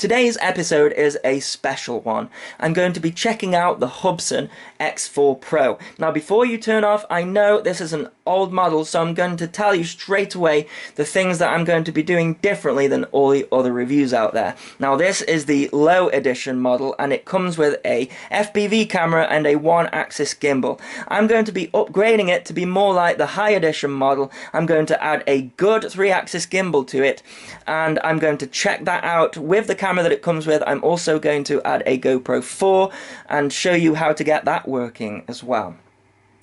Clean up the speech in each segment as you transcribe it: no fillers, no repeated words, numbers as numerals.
Today's episode is a special one. I'm going to be checking out the Hubsan X4 Pro. Now before you turn off, I know this is an old model, so I'm going to tell you straight away the things that I'm going to be doing differently than all the other reviews out there. Now this is the low edition model and it comes with a FPV camera and a one-axis gimbal. I'm going to be upgrading it to be more like the high edition model. I'm going to add a good 3-axis gimbal to it and I'm going to check that out with the camera that it comes with. I'm also going to add a GoPro 4 and show you how to get that working as well.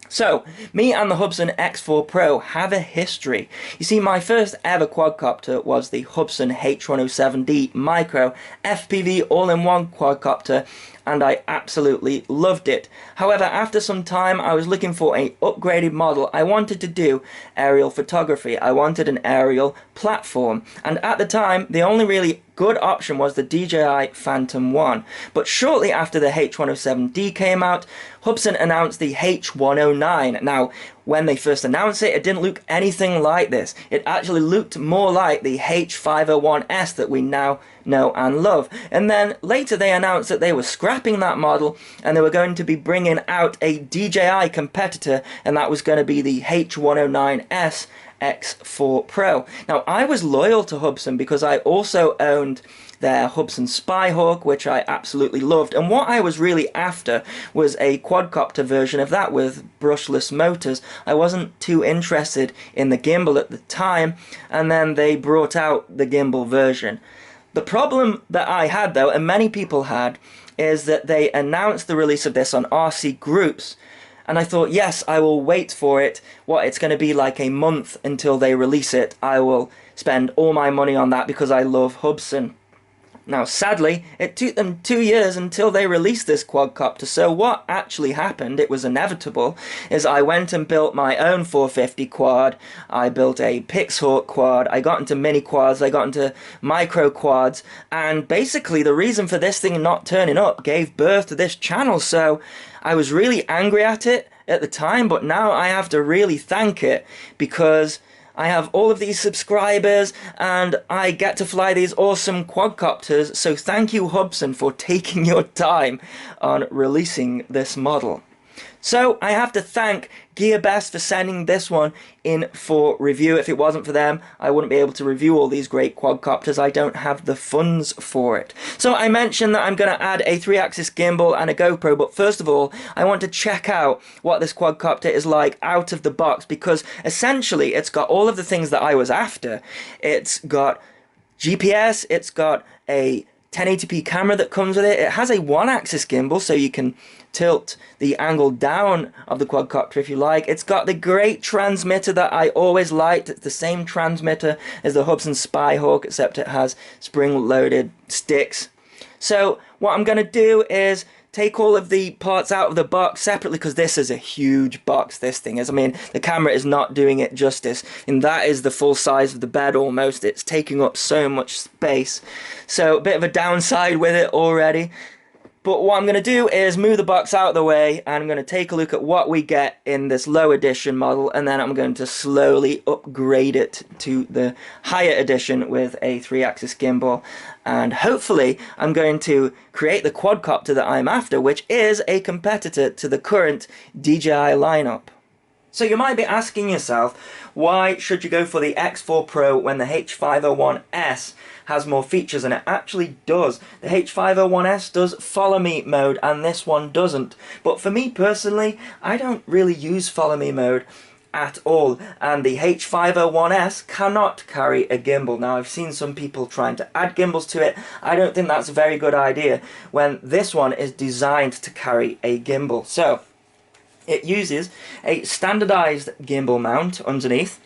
So, me and the Hubsan X4 Pro have a history. You see, my first ever quadcopter was the Hubsan H107D Micro FPV all-in-one quadcopter, and I absolutely loved it. However, after some time, I was looking for an upgraded model. I wanted to do aerial photography. I wanted an aerial platform, and at the time, the only really good option was the DJI Phantom 1. But shortly after the H107D came out, Hubsan announced the H109. Now, when they first announced it, it didn't look anything like this. It actually looked more like the H501S that we now know and love. And then later they announced that they were scrapping that model and they were going to be bringing out a DJI competitor, and that was going to be the H109S X4 Pro. Now, I was loyal to Hubsan because I also owned their Hubsan Spyhawk, which I absolutely loved, and what I was really after was a quadcopter version of that with brushless motors. I wasn't too interested in the gimbal at the time, and then they brought out the gimbal version. The problem that I had, though, and many people had, is that they announced the release of this on RC groups, and I thought, yes, I will wait for it. It's going to be like a month until they release it. I will spend all my money on that because I love Hubsan. Now, sadly, it took them 2 years until they released this quadcopter, so what actually happened, it was inevitable, is I went and built my own 450 quad, I built a Pixhawk quad, I got into mini quads, I got into micro quads, and basically the reason for this thing not turning up gave birth to this channel, so I was really angry at it at the time, but now I have to really thank it because I have all of these subscribers and I get to fly these awesome quadcopters, so thank you Hubsan for taking your time on releasing this model. So I have to thank GearBest for sending this one in for review. If it wasn't for them, I wouldn't be able to review all these great quadcopters. I don't have the funds for it. So I mentioned that I'm going to add a 3-axis gimbal and a GoPro, but first of all, I want to check out what this quadcopter is like out of the box, because essentially it's got all of the things that I was after. It's got GPS, it's got a 1080p camera that comes with it. It has a one-axis gimbal, so you can tilt the angle down of the quadcopter if you like. It's got the great transmitter that I always liked. It's the same transmitter as the Hubsan Spyhawk, except it has spring-loaded sticks. So what I'm going to do is take all of the parts out of the box separately, because this is a huge box, this thing is. I mean, the camera is not doing it justice, and that is the full size of the bed almost. It's taking up so much space, so a bit of a downside with it already. But what I'm going to do is move the box out of the way, and I'm going to take a look at what we get in this low edition model, and then I'm going to slowly upgrade it to the higher edition with a 3-axis gimbal. And hopefully I'm going to create the quadcopter that I'm after, which is a competitor to the current DJI lineup. So you might be asking yourself, why should you go for the X4 Pro when the H501S has more features? And it actually does. The H501S does follow me mode and this one doesn't. But for me personally, I don't really use follow me mode at all, and the H501S cannot carry a gimbal. Now, I've seen some people trying to add gimbals to it. I don't think that's a very good idea when this one is designed to carry a gimbal. So it uses a standardized gimbal mount underneath,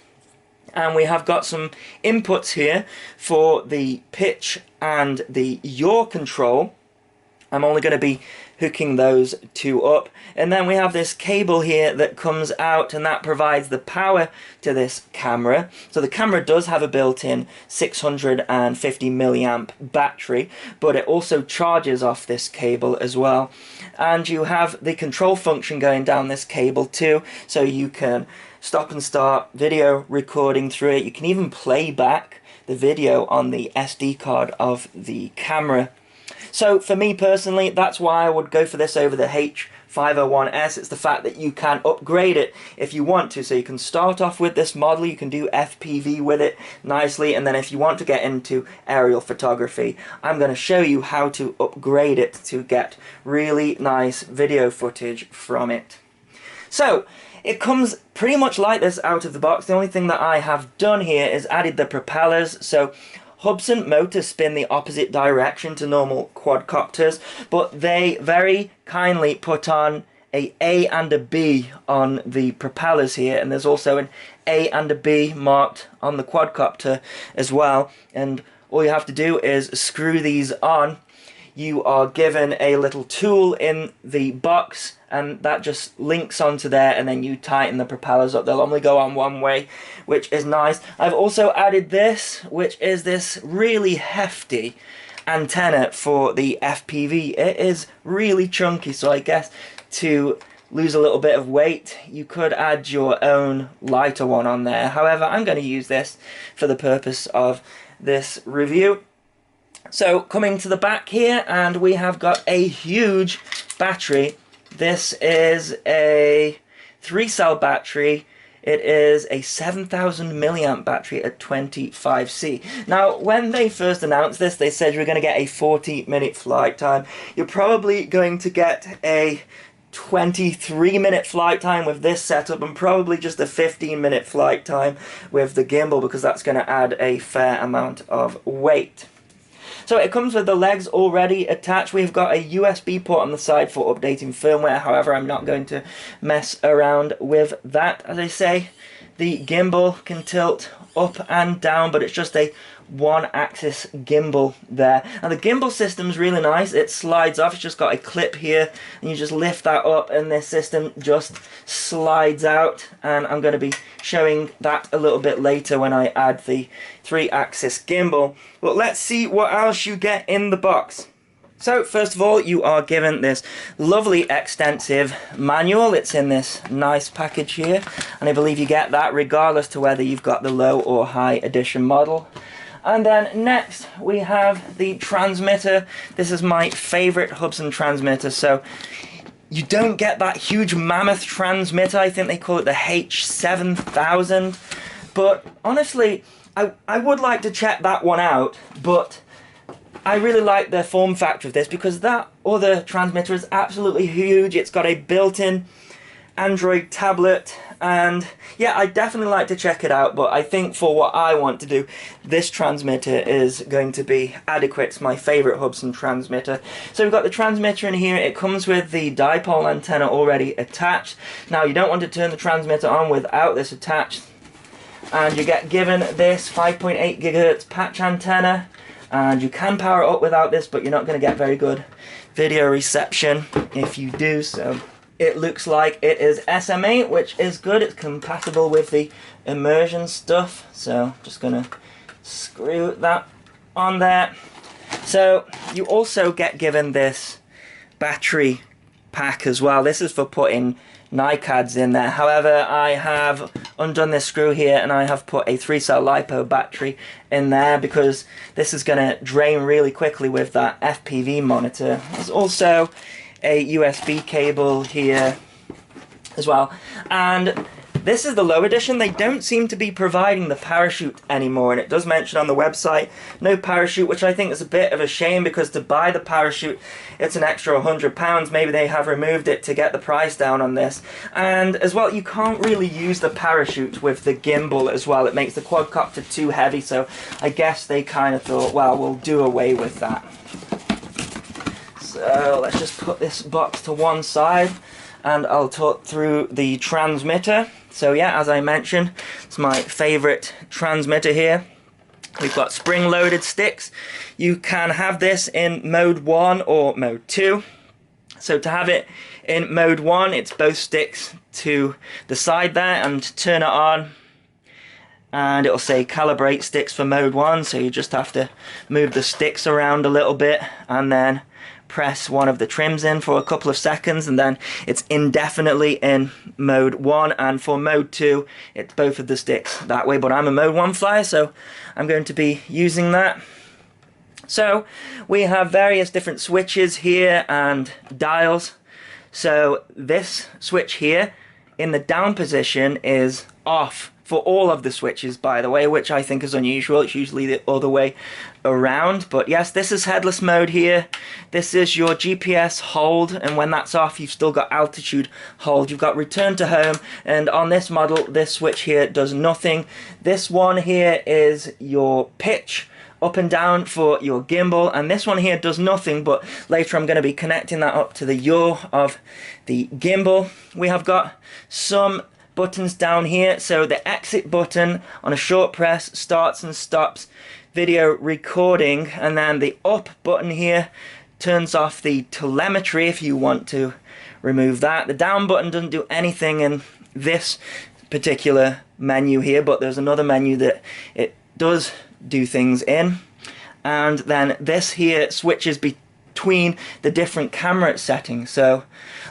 and we have got some inputs here for the pitch and the yaw control. I'm only going to be hooking those two up, and then we have this cable here that comes out, and that provides the power to this camera. So the camera does have a built-in 650 milliamp battery, but it also charges off this cable as well. And you have the control function going down this cable too, so you can stop and start video recording through it. You can even play back the video on the SD card of the camera. So for me personally, that's why I would go for this over the H501S. It's the fact that you can upgrade it if you want to. So you can start off with this model, you can do FPV with it nicely, and then if you want to get into aerial photography, I'm going to show you how to upgrade it to get really nice video footage from it. So it comes pretty much like this out of the box. The only thing that I have done here is added the propellers. So Hubsan motors spin the opposite direction to normal quadcopters, but they very kindly put on a and a B on the propellers here, and there's also an A and a B marked on the quadcopter as well. And all you have to do is screw these on. You are given a little tool in the box, and that just links onto there, and then you tighten the propellers up. They'll only go on one way, which is nice. I've also added this, which is this really hefty antenna for the FPV. It is really chunky, so I guess to lose a little bit of weight, you could add your own lighter one on there. However, I'm going to use this for the purpose of this review. So coming to the back here, and we have got a huge battery. This is a 3-cell battery. It is a 7,000 milliamp battery at 25C. Now, when they first announced this, they said you're going to get a 40-minute flight time. You're probably going to get a 23-minute flight time with this setup, and probably just a 15-minute flight time with the gimbal, because that's going to add a fair amount of weight. So it comes with the legs already attached. We've got a USB port on the side for updating firmware. However, I'm not going to mess around with that. As I say, the gimbal can tilt up and down, but it's just a one-axis gimbal there. And the gimbal system's really nice. It slides off. It's just got a clip here, and you just lift that up, and this system just slides out. And I'm going to be showing that a little bit later when I add the 3-axis gimbal. But let's see what else you get in the box. So first of all, you are given this lovely extensive manual. It's in this nice package here, and I believe you get that regardless to whether you've got the low or high edition model. And then next we have the transmitter. This is my favorite Hubsan transmitter. So you don't get that huge mammoth transmitter. I think they call it the H7000. But honestly, I would like to check that one out, but I really like the form factor of this, because that other transmitter is absolutely huge. It's got a built-in Android tablet, and yeah, I definitely like to check it out, but I think for what I want to do, this transmitter is going to be adequate. It's my favorite Hubsan transmitter. So we've got the transmitter in here. It comes with the dipole antenna already attached. Now, you don't want to turn the transmitter on without this attached, and you get given this 5.8 gigahertz patch antenna, and you can power it up without this, but you're not going to get very good video reception if you do so. It looks like it is SMA, which is good. It's compatible with the immersion stuff. So just going to screw that on there. So you also get given this battery pack as well. This is for putting NiCads in there. However, I have undone this screw here, and I have put a 3-cell LiPo battery in there, because this is going to drain really quickly with that FPV monitor. There's also a USB cable here as well, and this is the low edition. They don't seem to be providing the parachute anymore, and it does mention on the website no parachute, which I think is a bit of a shame, because to buy the parachute it's an extra £100. Maybe they have removed it to get the price down on this. And as well, you can't really use the parachute with the gimbal as well. It makes the quadcopter too heavy, so I guess they kind of thought, well, we'll do away with that. So let's just put this box to one side, and I'll talk through the transmitter. So yeah, as I mentioned, it's my favorite transmitter here. We've got spring-loaded sticks. You can have this in mode 1 or mode 2. So to have it in mode 1, it's both sticks to the side there, and turn it on, and it'll say calibrate sticks for mode 1, so you just have to move the sticks around a little bit and then press one of the trims in for a couple of seconds, and then it's indefinitely in mode 1, and for mode 2 it's both of the sticks that way, but I'm a mode 1 flyer, so I'm going to be using that. So we have various different switches here and dials. So this switch here in the down position is off for all of the switches, by the way, which I think is unusual. It's usually the other way around. But yes, this is headless mode here. This is your GPS hold, and when that's off, you've still got altitude hold. You've got return to home, and on this model, this switch here does nothing. This one here is your pitch, up and down for your gimbal, and this one here does nothing, but later I'm going to be connecting that up to the yaw of the gimbal. We have got some buttons down here. So the exit button on a short press starts and stops video recording, and then the up button here turns off the telemetry if you want to remove that. The down button doesn't do anything in this particular menu here, but there's another menu that it does do things in. And then this here switches between the different camera settings. So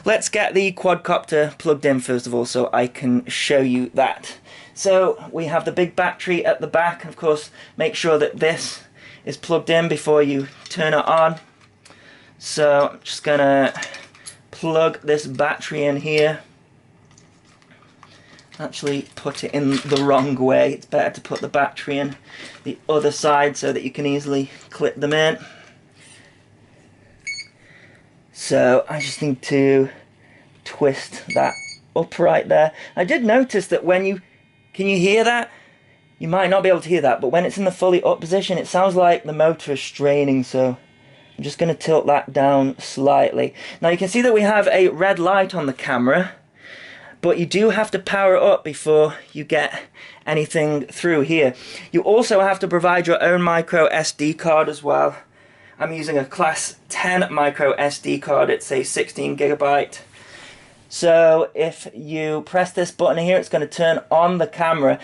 let's get the quadcopter plugged in first of all, so I can show you that. So we have the big battery at the back. Of course, make sure that this is plugged in before you turn it on. So I'm just gonna plug this battery in here. Actually put it in the wrong way. It's better to put the battery in the other side so that you can easily clip them in. So I just need to twist that up right there. I did notice that when you, can you hear that? You might not be able to hear that, but when it's in the fully up position, it sounds like the motor is straining, so I'm just going to tilt that down slightly. Now you can see that we have a red light on the camera, but you do have to power it up before you get anything through here. You also have to provide your own micro SD card as well. I'm using a class 10 micro SD card. It's a 16 gigabyte. So if you press this button here, it's going to turn on the camera.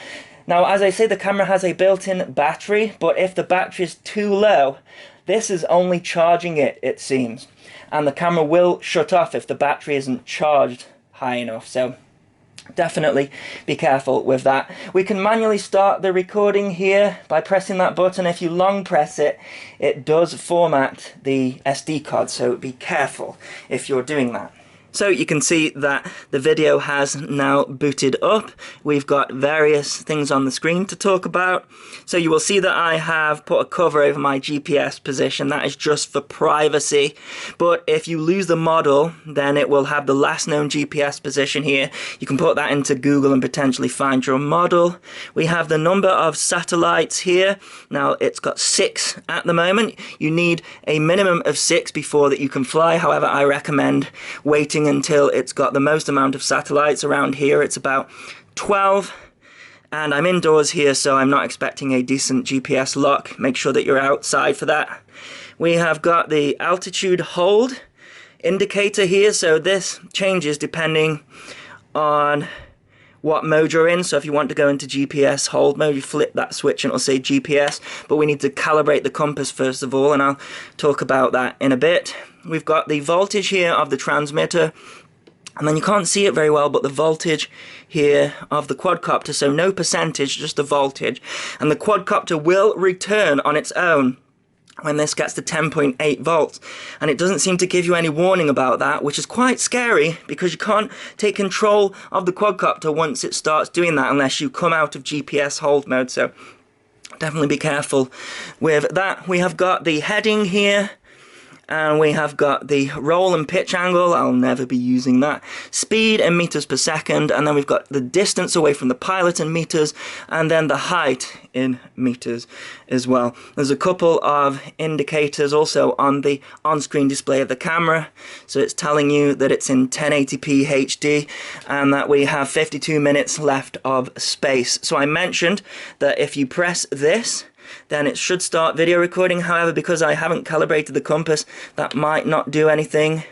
Now, as I say, the camera has a built-in battery, but if the battery is too low, this is only charging it, it seems. And the camera will shut off if the battery isn't charged high enough. So definitely be careful with that. We can manually start the recording here by pressing that button. If you long press it, it does format the SD card, so be careful if you're doing that. So you can see that the video has now booted up. We've got various things on the screen to talk about. So you will see that I have put a cover over my GPS position. That is just for privacy. But if you lose the model, then it will have the last known GPS position here. You can put that into Google and potentially find your model. We have the number of satellites here. Now it's got 6 at the moment. You need a minimum of 6 before that you can fly. However, I recommend waiting until it's got the most amount of satellites. Around here it's about 12, and I'm indoors here, so I'm not expecting a decent GPS lock. Make sure that you're outside for that. We have got the altitude hold indicator here, so this changes depending on what mode you're in. So if you want to go into GPS hold mode, you flip that switch and it'll say GPS, but we need to calibrate the compass first of all, and I'll talk about that in a bit. We've got the voltage here of the transmitter, and then you can't see it very well, but the voltage here of the quadcopter, so no percentage, just the voltage, and the quadcopter will return on its own when this gets to 10.8 volts, and it doesn't seem to give you any warning about that, which is quite scary because you can't take control of the quadcopter once it starts doing that unless you come out of GPS hold mode, so definitely be careful with that. We have got the heading here, and we have got the roll and pitch angle. I'll never be using that. Speed in meters per second, and then we've got the distance away from the pilot in meters, and then the height in meters as well. There's a couple of indicators also on the on-screen display of the camera, so it's telling you that it's in 1080p HD and that we have 52 minutes left of space. So I mentioned that if you press this, then it should start video recording. However, because I haven't calibrated the compass, that might not do anything.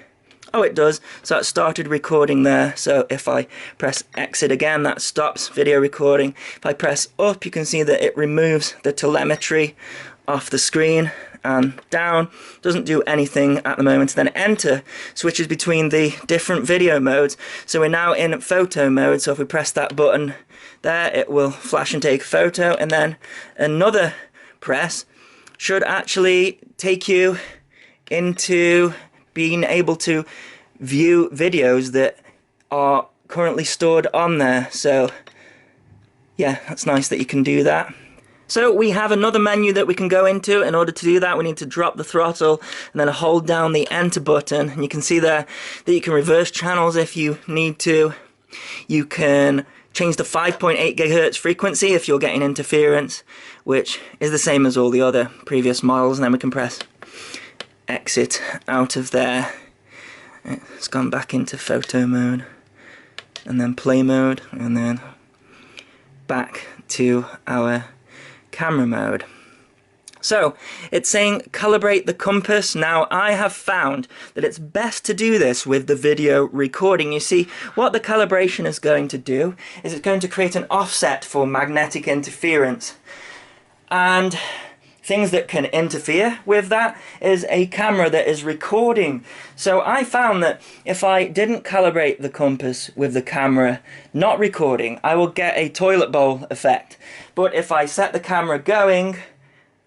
Oh, it does. So it started recording there. So if I press exit again, that stops video recording. If I press up, you can see that it removes the telemetry off the screen, and down. Doesn't do anything at the moment. Then enter switches between the different video modes. So we're now in photo mode, so if we press that button there, it will flash and take a photo, and then another press should actually take you into being able to view videos that are currently stored on there. So yeah, that's nice that you can do that. So we have another menu that we can go into. In order to do that, we need to drop the throttle and then hold down the enter button, and you can see there that you can reverse channels if you need to. You can change the 5.8 gigahertz frequency if you're getting interference, which is the same as all the other previous models, and then we can press exit out of there. It's gone back into photo mode, and then play mode, and then back to our camera mode. So it's saying calibrate the compass. Now I have found that it's best to do this with the video recording. You see, what the calibration is going to do is it's going to create an offset for magnetic interference, and things that can interfere with that is a camera that is recording. So I found that if I didn't calibrate the compass with the camera not recording, I will get a toilet bowl effect. But if I set the camera going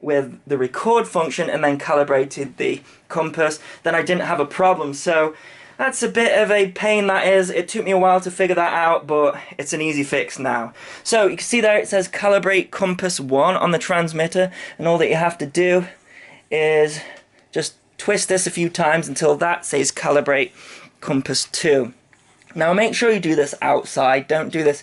with the record function and then calibrated the compass, then I didn't have a problem. So that's a bit of a pain, that is. It took me a while to figure that out, but it's an easy fix now. So you can see there it says calibrate compass 1 on the transmitter, and all that you have to do is just twist this a few times until that says calibrate compass 2. Now make sure you do this outside, don't do this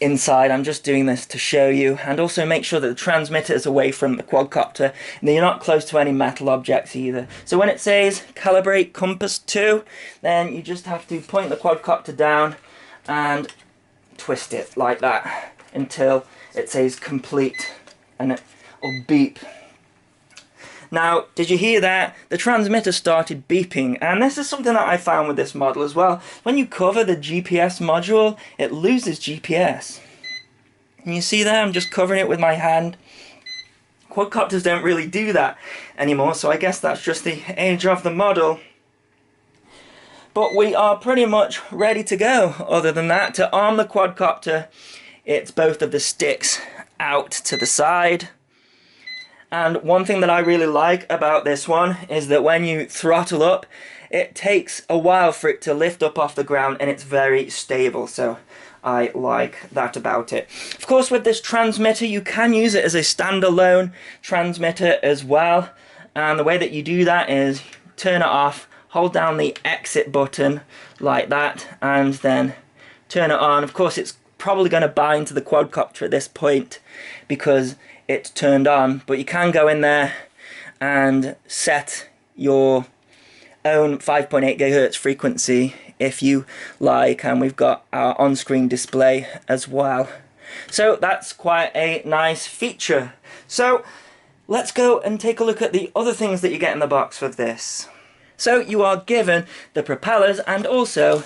inside. I'm just doing this to show you, and also make sure that the transmitter is away from the quadcopter and that you're not close to any metal objects either. So when it says calibrate compass 2, then you just have to point the quadcopter down and twist it like that until it says complete, and it will beep. Now, did you hear that? The transmitter started beeping, and this is something that I found with this model as well. When you cover the GPS module, it loses GPS. And you see there, I'm just covering it with my hand. Quadcopters don't really do that anymore, so I guess that's just the age of the model. But we are pretty much ready to go. Other than that, to arm the quadcopter, it's both of the sticks out to the side. And one thing that I really like about this one is that when you throttle up, it takes a while for it to lift up off the ground, and it's very stable, so I like that about it. Of course, with this transmitter, you can use it as a standalone transmitter as well, and the way that you do that is turn it off, hold down the exit button like that, and then turn it on. Of course, it's probably going to bind to the quadcopter at this point because it's turned on, but you can go in there and set your own 5.8 gigahertz frequency if you like, and we've got our on-screen display as well. So that's quite a nice feature. So let's go and take a look at the other things that you get in the box with this. So you are given the propellers and also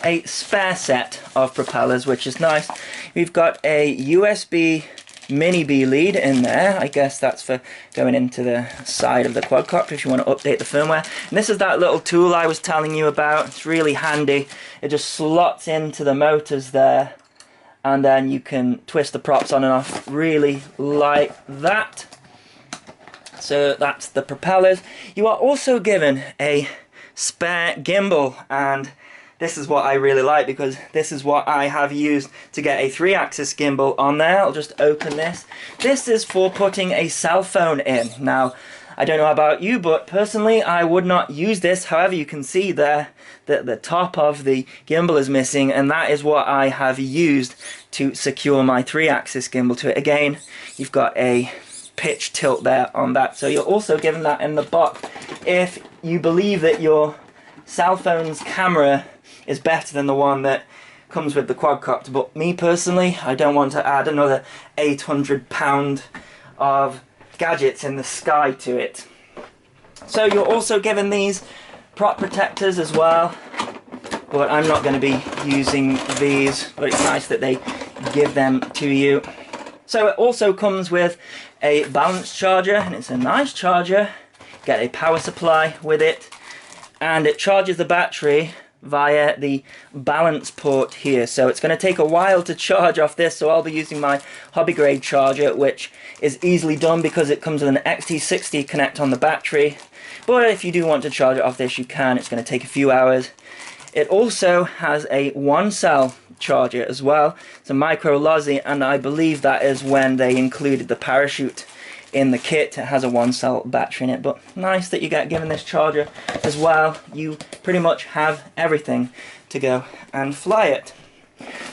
a spare set of propellers, which is nice. We've got a USB mini B lead in there. I guess that's for going into the side of the quadcopter if you want to update the firmware. And this is that little tool I was telling you about. It's really handy. It just slots into the motors there, and then you can twist the props on and off really like that. So that's the propellers. You are also given a spare gimbal, and this is what I really like because this is what I have used to get a 3-axis gimbal on there. I'll just open this. This is for putting a cell phone in. Now, I don't know about you, but personally I would not use this. However, you can see there that the top of the gimbal is missing, and that is what I have used to secure my 3-axis gimbal to it. Again, you've got a pitch tilt there on that, so you're also given that in the box if you believe that your cell phone's camera is better than the one that comes with the quadcopter. But me personally, I don't want to add another 800 pound of gadgets in the sky to it. So you're also given these prop protectors as well, but I'm not going to be using these, but it's nice that they give them to you. So it also comes with a balance charger, and it's a nice charger. get a power supply with it, and it charges the battery via the balance port here. So it's going to take a while to charge off this, so I'll be using my hobby grade charger, which is easily done because it comes with an XT60 connect on the battery. But if you do want to charge it off this, you can. It's going to take a few hours. It also has a 1-cell charger as well. It's a micro Lozzy, and I believe that is when they included the parachute in the kit. It has a 1-cell battery in it, but nice that you get given this charger as well. You pretty much have everything to go and fly it.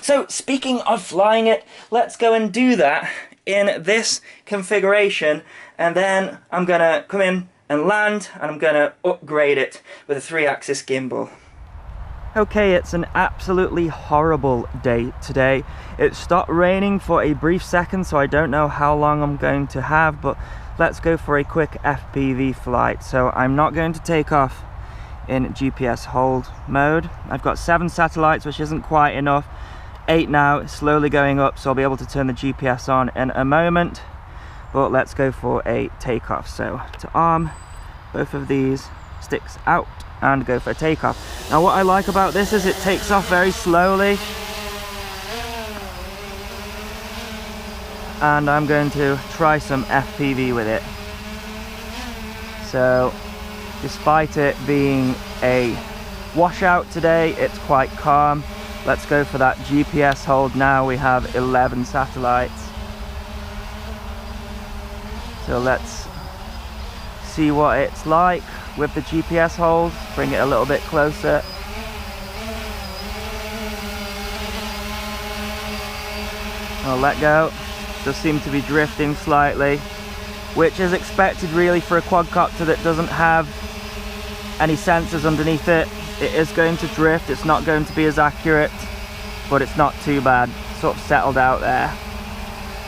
So speaking of flying it, let's go and do that in this configuration, and then I'm gonna come in and land, and I'm gonna upgrade it with a 3-axis gimbal. Okay, it's an absolutely horrible day today. It stopped raining for a brief second, so I don't know how long I'm going to have, but let's go for a quick FPV flight. So I'm not going to take off in GPS hold mode. I've got 7 satellites, which isn't quite enough. 8 now, slowly going up, so I'll be able to turn the GPS on in a moment. But let's go for a takeoff. So to arm both of these sticks out and go for a takeoff. Now what I like about this is it takes off very slowly, and I'm going to try some FPV with it. So despite it being a washout today, it's quite calm. Let's go for that GPS hold now. We have 11 satellites, so let's see what it's like with the GPS hold. Bring it a little bit closer. I'll let go. Does seem to be drifting slightly, which is expected really for a quadcopter that doesn't have any sensors underneath it. It is going to drift. It's not going to be as accurate, but it's not too bad. Sort of settled out there.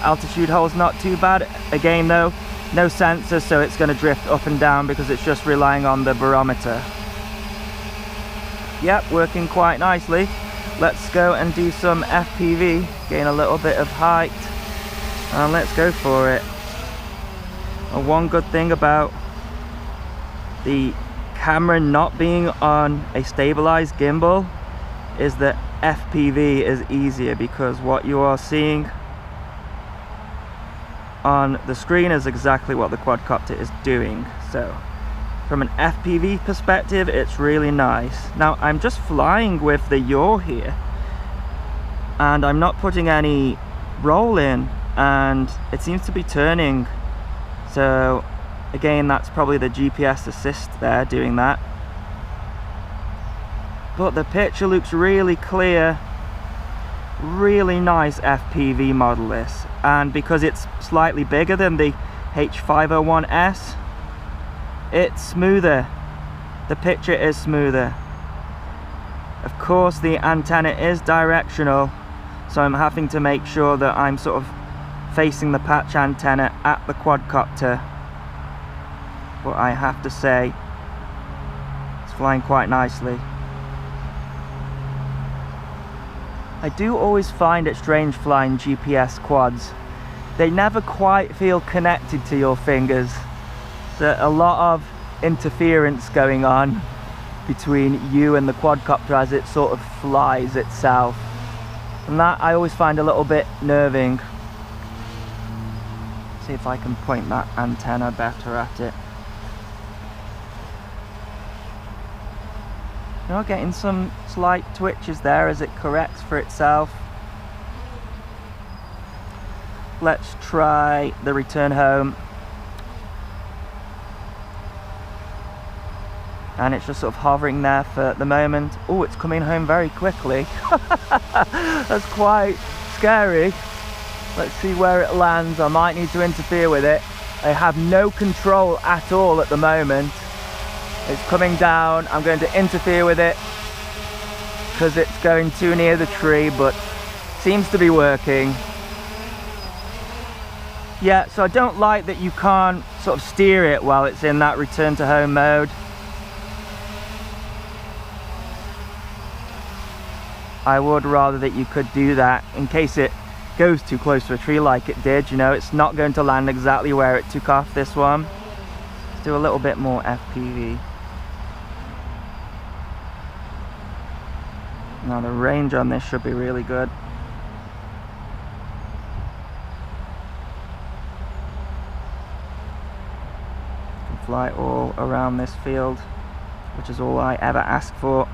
Altitude hold's not too bad. Again though, no sensors, so it's going to drift up and down because it's just relying on the barometer. Yep, working quite nicely. Let's go and do some FPV, gain a little bit of height, and let's go for it. And one good thing about the camera not being on a stabilized gimbal is that FPV is easier, because what you are seeing on the screen is exactly what the quadcopter is doing. So from an FPV perspective, it's really nice. Now I'm just flying with the yaw here, and I'm not putting any roll in, and it seems to be turning. So again, that's probably the GPS assist there doing that. But the picture looks really clear. Really nice FPV model this, and because it's slightly bigger than the H501S, it's smoother. The picture is smoother. Of course the antenna is directional, so I'm having to make sure that I'm sort of facing the patch antenna at the quadcopter, but I have to say it's flying quite nicely. I do always find it strange flying GPS quads. They never quite feel connected to your fingers. There's a lot of interference going on between you and the quadcopter as it sort of flies itself. And that I always find a little bit nerving. See if I can point that antenna better at it. You're getting some slight twitches there as it corrects for itself. Let's try the return home. And it's just sort of hovering there for the moment. Oh, it's coming home very quickly. That's quite scary. Let's see where it lands. I might need to interfere with it. I have no control at all at the moment. It's coming down. I'm going to interfere with it because it's going too near the tree, but seems to be working. Yeah, so I don't like that you can't sort of steer it while it's in that return to home mode. I would rather that you could do that in case it goes too close to a tree like it did. You know, it's not going to land exactly where it took off this one. do a little bit more FPV. Now the range on this should be really good. You can fly all around this field, which is all I ever ask for.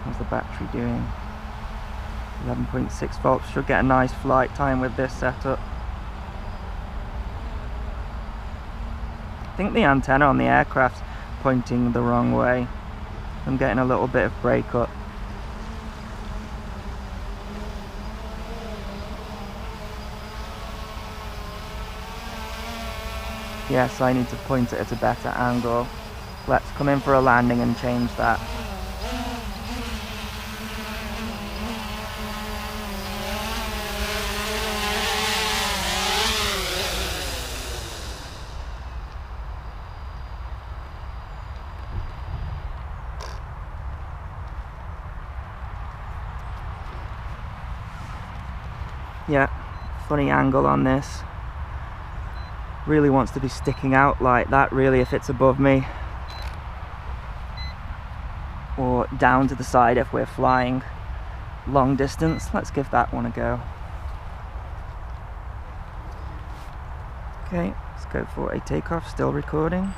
How's the battery doing? 11.6 volts. Should get a nice flight time with this setup. I think the antenna on the aircraft's pointing the wrong way. I'm getting a little bit of breakup. Yes, I need to point it at a better angle. Let's come in for a landing and change that. Yeah, funny angle on this. Really wants to be sticking out like that, really, if it's above me. Or down to the side if we're flying long distance. Let's give that one a go. Okay, let's go for a takeoff, still recording.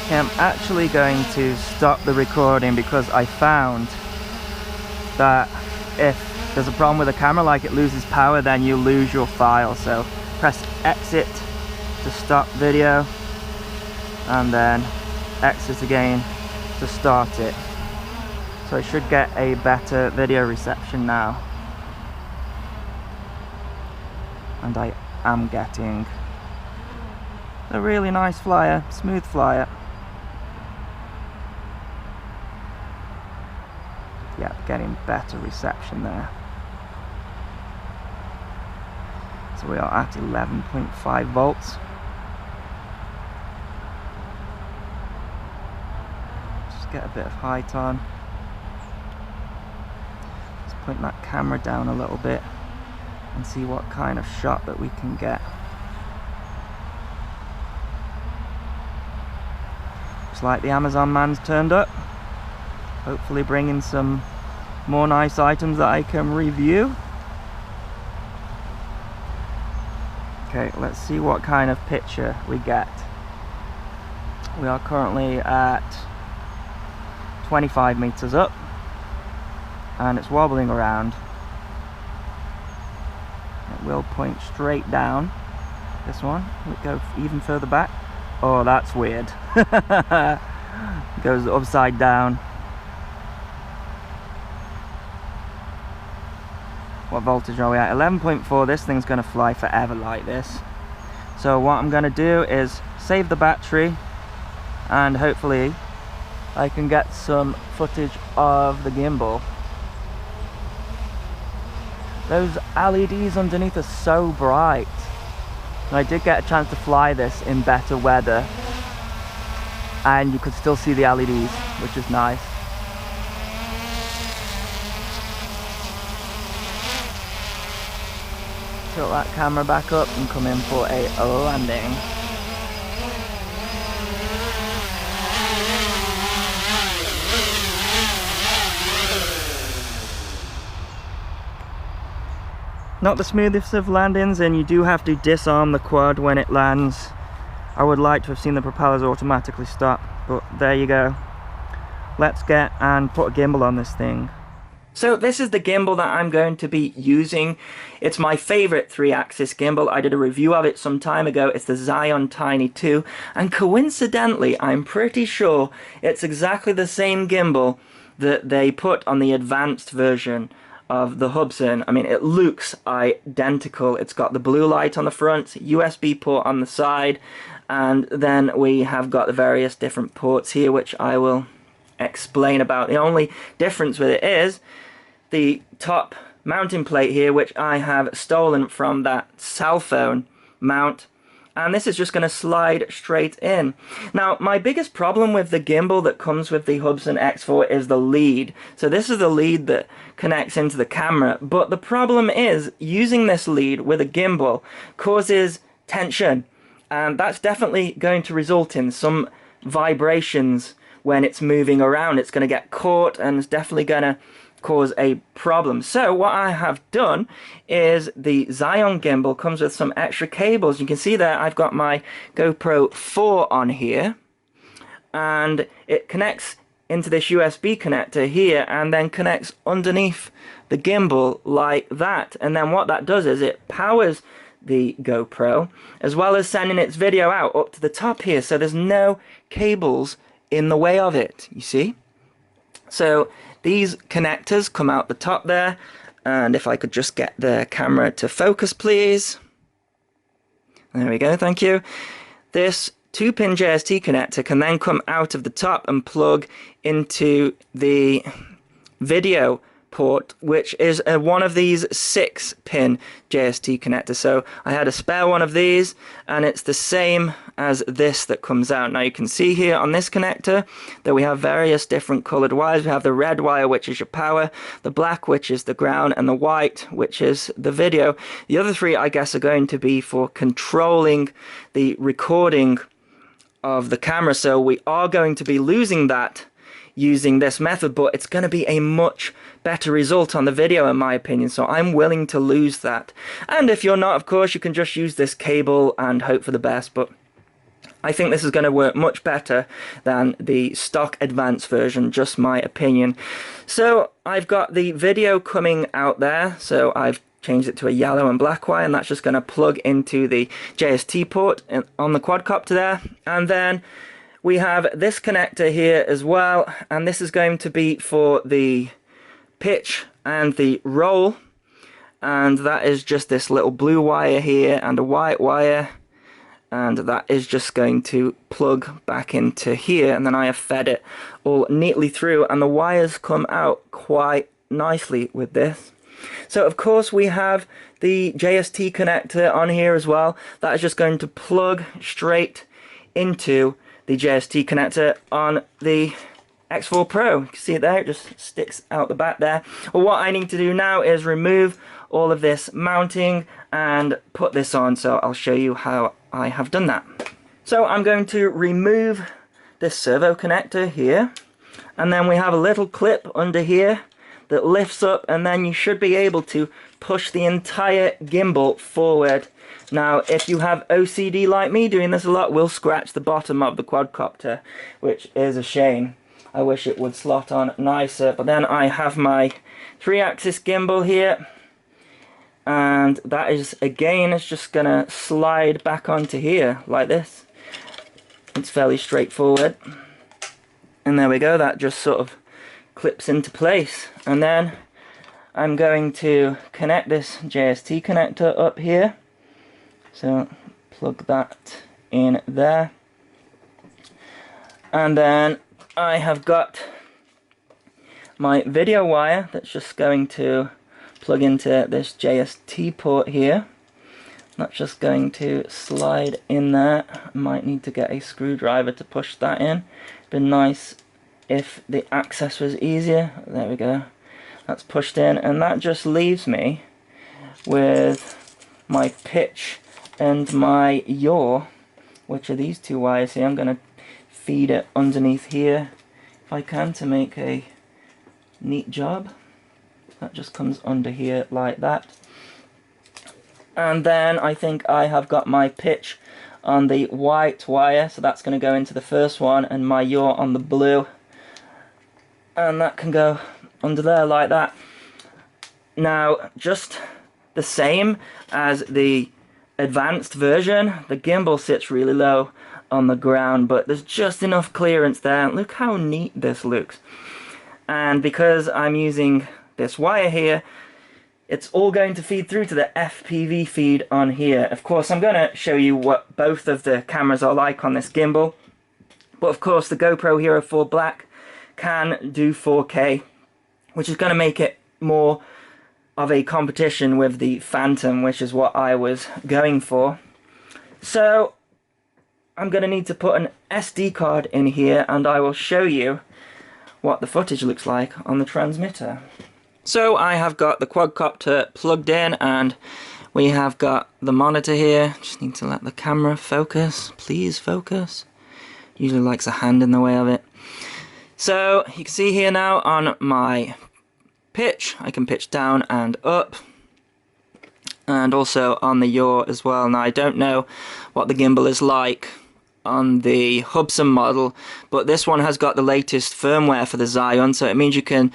I'm actually going to stop the recording because I found that if there's a problem with the camera, like it loses power, then you lose your file. So press exit to stop video and then exit again to start it. So I should get a better video reception now. And I am getting a really nice flyer, smooth flyer. Yeah, getting better reception there. So we are at 11.5 volts. Just get a bit of height on. Let's point that camera down a little bit and see what kind of shot that we can get. Looks like the Amazon man's turned up. Hopefully bringing some more nice items that I can review. Okay, let's see what kind of picture we get. We are currently at 25 meters up and it's wobbling around. It will point straight down. This one, will it go even further back? Oh, that's weird. It goes upside down. What voltage are we at? 11.4. This thing's going to fly forever like this. So what I'm going to do is save the battery and hopefully I can get some footage of the gimbal. Those LEDs underneath are so bright. And I did get a chance to fly this in better weather and you could still see the LEDs, which is nice. Tilt that camera back up and come in for a landing. Not the smoothest of landings, and you do have to disarm the quad when it lands. I would like to have seen the propellers automatically stop, but there you go. Let's get and put a gimbal on this thing. So this is the gimbal that I'm going to be using. It's my favorite 3-axis gimbal. I did a review of it some time ago. It's the Zion Tiny 2, and coincidentally, I'm pretty sure it's exactly the same gimbal that they put on the advanced version of the Hubsan. I mean, it looks identical. It's got the blue light on the front, USB port on the side, and then we have got the various different ports here, which I will explain about. The only difference with it is the top mounting plate here, which I have stolen from that cell phone mount, and this is just going to slide straight in. Now, my biggest problem with the gimbal that comes with the Hubsan X4 is the lead. So this is the lead that connects into the camera, but the problem is using this lead with a gimbal causes tension, and that's definitely going to result in some vibrations when it's moving around. It's going to get caught, and it's definitely going to cause a problem. So what I have done is the Zion gimbal comes with some extra cables. You can see there I've got my GoPro 4 on here, and it connects into this USB connector here and then connects underneath the gimbal like that. And then what that does is it powers the GoPro as well as sending its video out up to the top here, so there's no cables in the way of it, you see. So these connectors come out the top there, and if I could just get the camera to focus, please. There we go, thank you. This 2-pin JST connector can then come out of the top and plug into the video port, which is one of these 6-pin JST connectors. So I had a spare one of these, and it's the same as this that comes out. Now you can see here on this connector that we have various different colored wires. We have the red wire, which is your power, the black, which is the ground, and the white, which is the video. The other 3, I guess, are going to be for controlling the recording of the camera. So we are going to be losing that using this method, but it's going to be a much better result on the video in my opinion, so I'm willing to lose that. And if you're not, of course, you can just use this cable and hope for the best, but I think this is going to work much better than the stock advanced version, just my opinion. So I've got the video coming out there, so I've changed it to a yellow and black wire, and that's just going to plug into the JST port on the quadcopter there. And then we have this connector here as well, and this is going to be for the pitch and the roll, and that is just this little blue wire here and a white wire, and that is just going to plug back into here, and then I have fed it all neatly through, and the wires come out quite nicely with this. So of course we have the JST connector on here as well. That is just going to plug straight into the JST connector on the X4 Pro. You can see it there, it just sticks out the back there. Well, what I need to do now is remove all of this mounting and put this on, so I'll show you how I have done that. So I'm going to remove this servo connector here, and then we have a little clip under here that lifts up, and then you should be able to push the entire gimbal forward. Now, if you have OCD like me, doing this a lot will scratch the bottom of the quadcopter, which is a shame. I wish it would slot on nicer, but then I have my 3-axis gimbal here, and that is, again, it's just gonna slide back onto here like this. It's fairly straightforward, and there we go, that just sort of clips into place. And then I'm going to connect this JST connector up here, so plug that in there, and then I have got my video wire that's just going to plug into this JST port here. That's just going to slide in there. I might need to get a screwdriver to push that in. It'd be nice if the access was easier. There we go. That's pushed in, and that just leaves me with my pitch and my yaw, which are these 2 wires here. I'm going to feed it underneath here if I can to make a neat job. That just comes under here like that. And then I think I have got my pitch on the white wire, so that's going to go into the first one, and my yaw on the blue, and that can go under there like that. Now, just the same as the advanced version, the gimbal sits really low on the ground, but there's just enough clearance there. Look how neat this looks. And because I'm using this wire here, it's all going to feed through to the FPV feed on here. Of course, I'm going to show you what both of the cameras are like on this gimbal, but of course the GoPro Hero 4 Black can do 4K, which is going to make it more of a competition with the Phantom, which is what I was going for. So I'm going to need to put an SD card in here, and I will show you what the footage looks like on the transmitter. So I have got the quadcopter plugged in, and we have got the monitor here. Just need to let the camera focus. Please focus. Usually likes a hand in the way of it. So you can see here now on my pitch, I can pitch down and up, and also on the yaw as well. Now I don't know what the gimbal is like on the Hubsan model, but this one has got the latest firmware for the Zion, so it means you can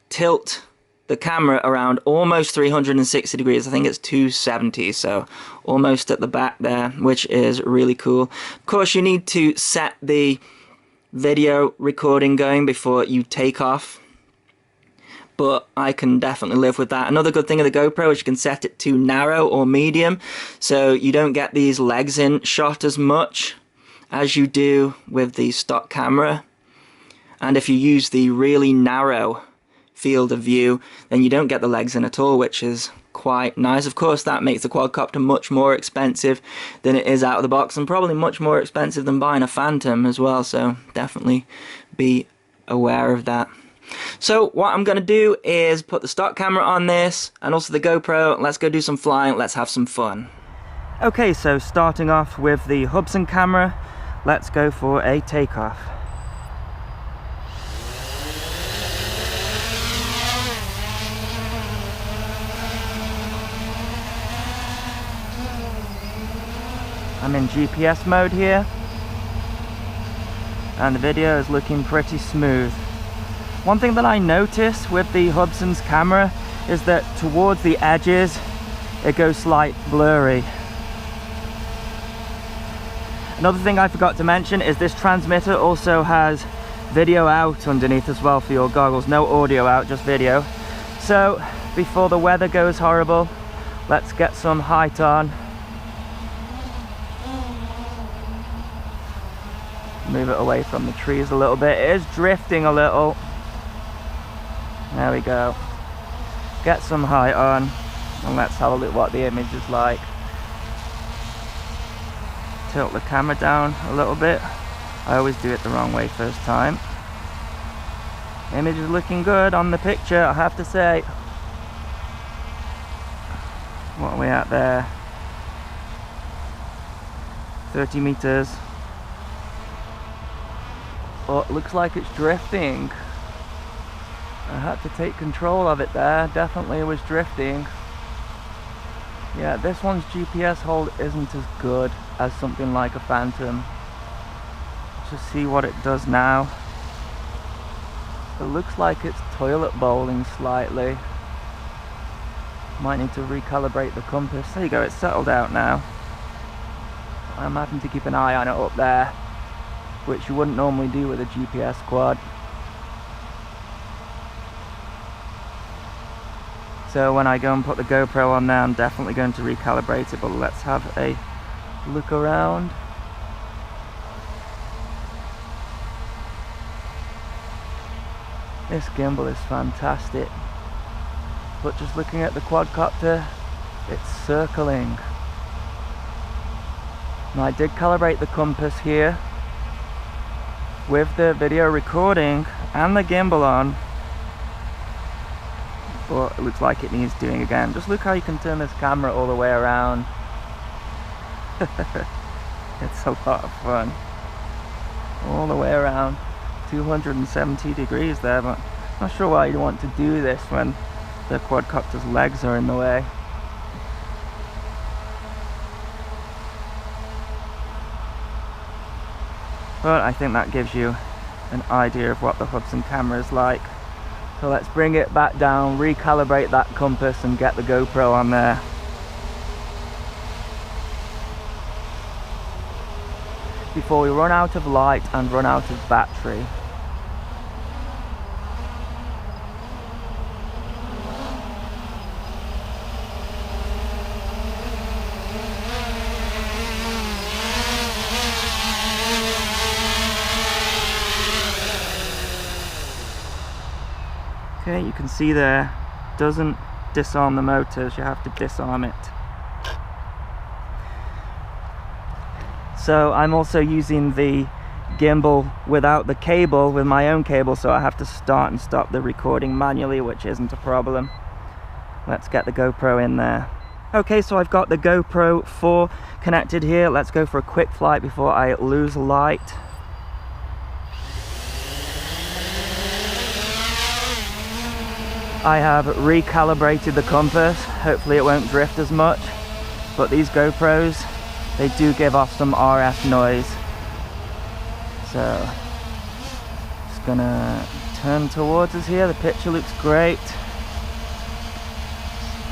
tilt the camera around almost 360 degrees. I think it's 270, so almost at the back there, which is really cool. Of course, you need to set the video recording going before you take off, but I can definitely live with that. Another good thing of the GoPro is you can set it to narrow or medium, so you don't get these legs in shot as much as you do with the stock camera. And if you use the really narrow field of view, then you don't get the legs in at all, which is quite nice. Of course, that makes the quadcopter much more expensive than it is out of the box, and probably much more expensive than buying a Phantom as well, so definitely be aware of that. So what I'm going to do is put the stock camera on this and also the GoPro. Let's go do some flying, let's have some fun. Okay, so starting off with the Hubsan camera, let's go for a takeoff. I'm in GPS mode here, and the video is looking pretty smooth. One thing that I notice with the Hubsan's camera is that towards the edges it goes slight blurry. Another thing I forgot to mention is this transmitter also has video out underneath as well for your goggles. No audio out, just video. So before the weather goes horrible, let's get some height on. Move it away from the trees a little bit. It is drifting a little. There we go. Get some height on, and let's have a look what the image is like. Tilt the camera down a little bit. I always do it the wrong way first time. Image is looking good on the picture, I have to say. What are we at there? 30 meters. Oh, it looks like it's drifting. I had to take control of it there. Definitely was drifting. Yeah, this one's GPS hold isn't as good as something like a Phantom. Just see what it does now. It looks like it's toilet bowling slightly. Might need to recalibrate the compass. There you go, it's settled out now. I'm having to keep an eye on it up there, which you wouldn't normally do with a GPS quad. So when I go and put the GoPro on there, I'm definitely going to recalibrate it, but let's have a look around. This gimbal is fantastic, but just looking at the quadcopter, it's circling. Now I did calibrate the compass here with the video recording and the gimbal on, but it looks like it needs doing again. Just look how you can turn this camera all the way around. It's a lot of fun. All the way around. 270 degrees there, but I'm not sure why you'd want to do this when the quadcopter's legs are in the way. But I think that gives you an idea of what the Hubsan camera is like. So let's bring it back down, recalibrate that compass and get the GoPro on there. Before we run out of light and run out of battery. Okay, you can see there, doesn't disarm the motors, you have to disarm it. So I'm also using the gimbal without the cable, with my own cable, so I have to start and stop the recording manually, which isn't a problem. Let's get the GoPro in there. Okay, so I've got the GoPro 4 connected here. Let's go for a quick flight before I lose light. I have recalibrated the compass. Hopefully it won't drift as much, but these GoPros, they do give off some RF noise. So, just gonna turn towards us here. The picture looks great.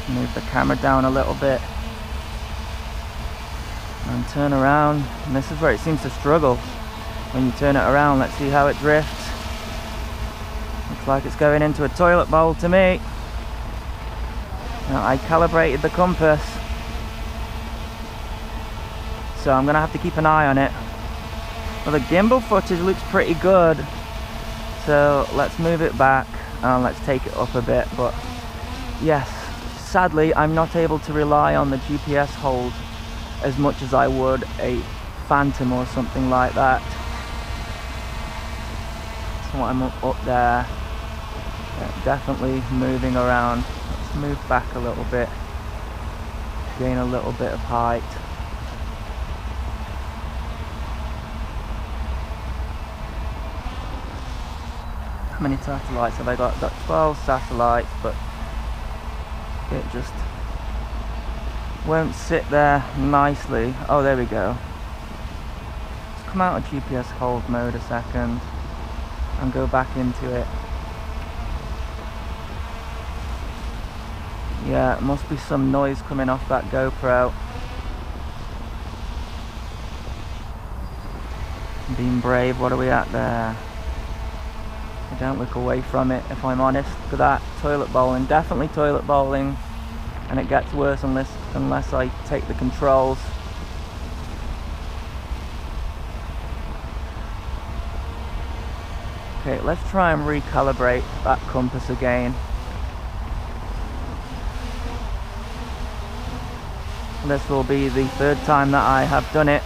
Move the camera down a little bit and turn around, and this is where it seems to struggle when you turn it around. Let's see how it drifts. Looks like it's going into a toilet bowl to me. Now, I calibrated the compass, so I'm gonna have to keep an eye on it. Well, the gimbal footage looks pretty good, so let's move it back and let's take it up a bit. But yes, sadly I'm not able to rely on the GPS hold as much as I would a Phantom or something like that. So I'm up there, definitely moving around. Let's move back a little bit, gain a little bit of height. How many satellites have I got? I've got 12 satellites, but it just won't sit there nicely. Oh, there we go. Let's come out of GPS hold mode a second and go back into it. Yeah, it must be some noise coming off that GoPro. Being brave, what are we at there? I don't look away from it, if I'm honest. Look at that, toilet bowling, definitely toilet bowling, and it gets worse unless I take the controls. Okay, let's try and recalibrate that compass again. This will be the third time that I have done it.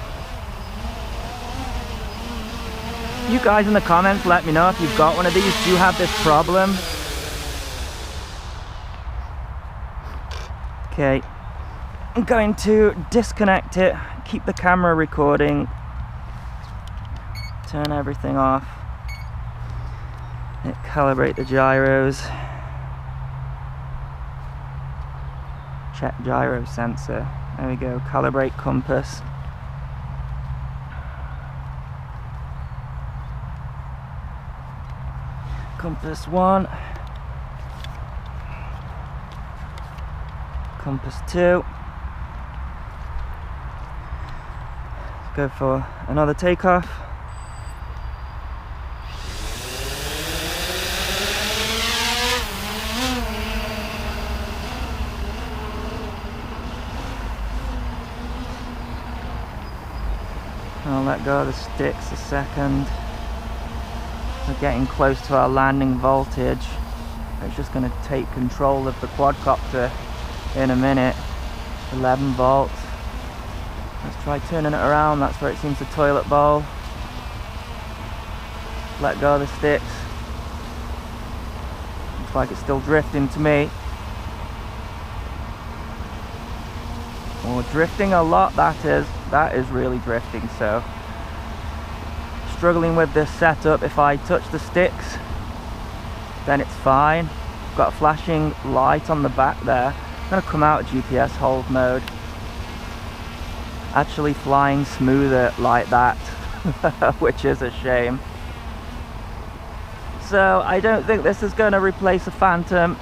You guys in the comments, let me know if you've got one of these. Do you have this problem? Okay, I'm going to disconnect it, keep the camera recording, turn everything off, and calibrate the gyros. Check gyro sensor. There we go, calibrate compass. Compass 1, compass 2. Let's go for another takeoff. I'll let go of the sticks a second. We're getting close to our landing voltage. It's just going to take control of the quadcopter in a minute. 11 volts. Let's try turning it around. That's where it seems to toilet bowl. Let go of the sticks. Looks like it's still drifting to me. Oh, drifting a lot, that is really drifting. So struggling with this setup. If I touch the sticks, then it's fine. Got a flashing light on the back there. I'm going to come out of GPS hold mode. Actually flying smoother like that, which is a shame. So I don't think this is going to replace a Phantom.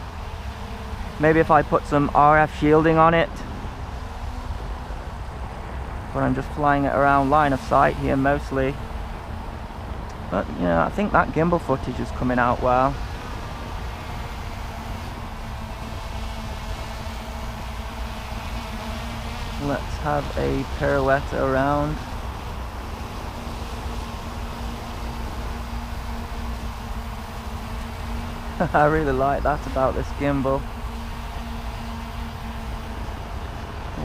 Maybe if I put some RF shielding on it. But I'm just flying it around line of sight here mostly. But you know, I think that gimbal footage is coming out well. Let's have a pirouette around. I really like that about this gimbal.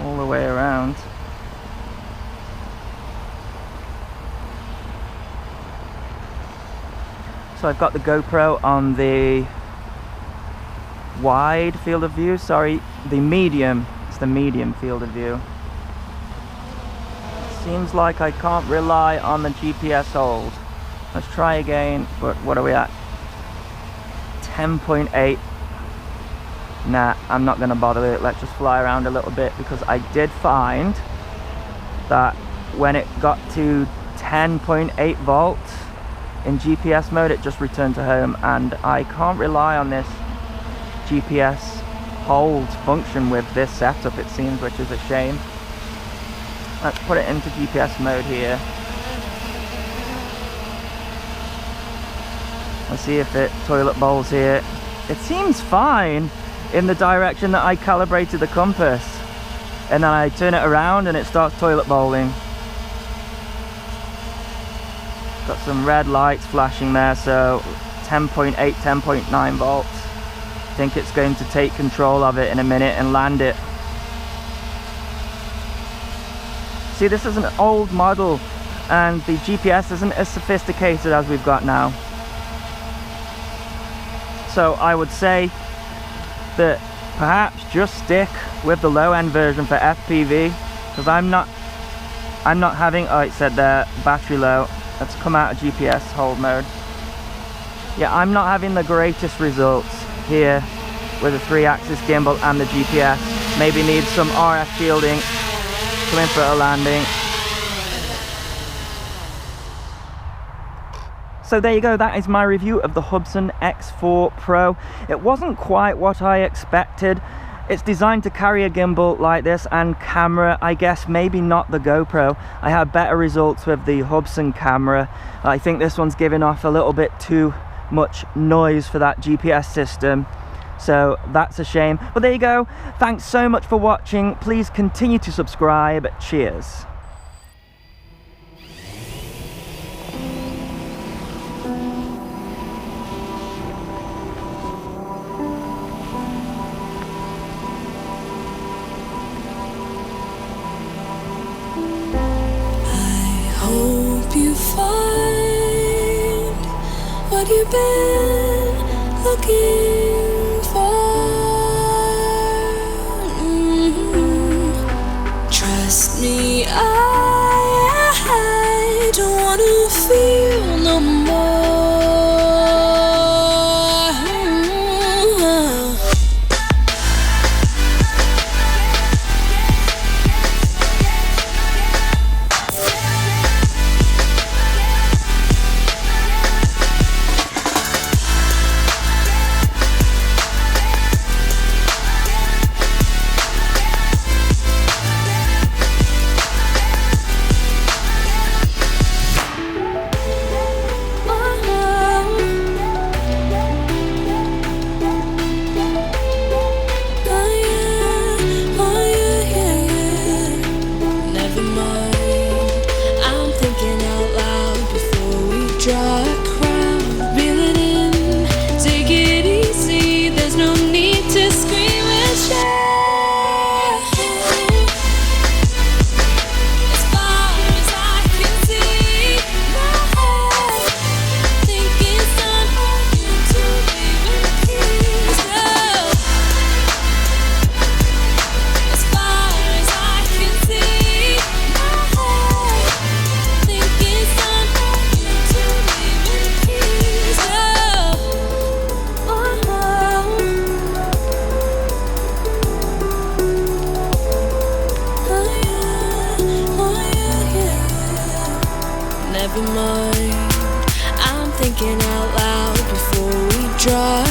All the way around. So I've got the GoPro on the wide field of view, sorry, the medium. It's the medium field of view. Seems like I can't rely on the GPS hold. Let's try again, but what are we at? 10.8. Nah, I'm not gonna bother with it. Let's just fly around a little bit, because I did find that when it got to 10.8 volts in GPS mode, it just returned to home, and I can't rely on this GPS hold function with this setup, it seems, which is a shame. Let's put it into GPS mode here. Let's see if it toilet bowls here. It seems fine in the direction that I calibrated the compass, and then I turn it around and it starts toilet bowling. Got some red lights flashing there, so 10.8, 10.9 volts. I think it's going to take control of it in a minute and land it. See, this is an old model, and the GPS isn't as sophisticated as we've got now. So I would say that perhaps just stick with the low-end version for FPV, because I'm not having, oh, it said there, battery low. Let's come out of GPS hold mode. Yeah, I'm not having the greatest results here with a 3-axis gimbal and the GPS. Maybe need some RF shielding. Come in for a landing. So there you go, that is my review of the Hubsan X4 Pro. It wasn't quite what I expected. It's designed to carry a gimbal like this and camera, I guess maybe not the GoPro. I had better results with the Hubsan camera. I think this one's giving off a little bit too much noise for that GPS system. So that's a shame. But there you go. Thanks so much for watching. Please continue to subscribe. Cheers. Hope you find what you've been looking for. Trust me, I don't wanna feel no more. Never mind, I'm thinking out loud before we drive.